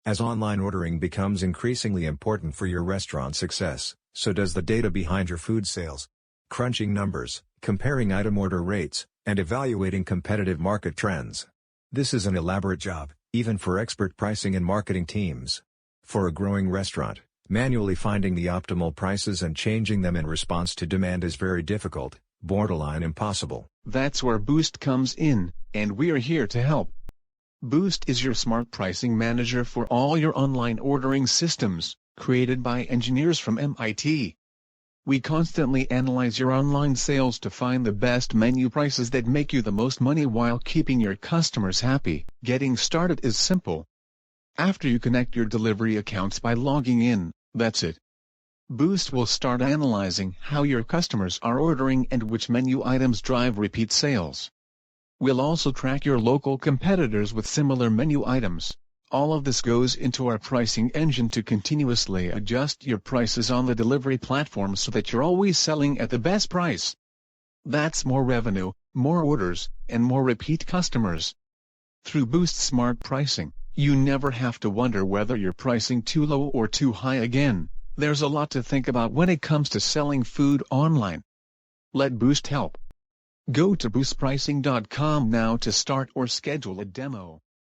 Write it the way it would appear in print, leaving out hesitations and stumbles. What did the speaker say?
As online ordering becomes increasingly important for your restaurant's success, so does the data behind your food sales. Crunching numbers, comparing item order rates, and evaluating competitive market trends. This is an elaborate job, even for expert pricing and marketing teams. For a growing restaurant, manually finding the optimal prices and changing them in response to demand is very difficult, borderline impossible. That's where Boost comes in, and we're here to help. Boost is your smart pricing manager for all your online ordering systems, created by engineers from MIT. We constantly analyze your online sales to find the best menu prices that make you the most money while keeping your customers happy. Getting started is simple. After you connect your delivery accounts by logging in, that's it. Boost will start analyzing how your customers are ordering and which menu items drive repeat sales. We'll also track your local competitors with similar menu items. All of this goes into our pricing engine to continuously adjust your prices on the delivery platform so that you're always selling at the best price. That's more revenue, more orders, and more repeat customers. Through Boost Smart Pricing, you never have to wonder whether you're pricing too low or too high again. There's a lot to think about when it comes to selling food online. Let Boost help. Go to boostpricing.com now to start or schedule a demo.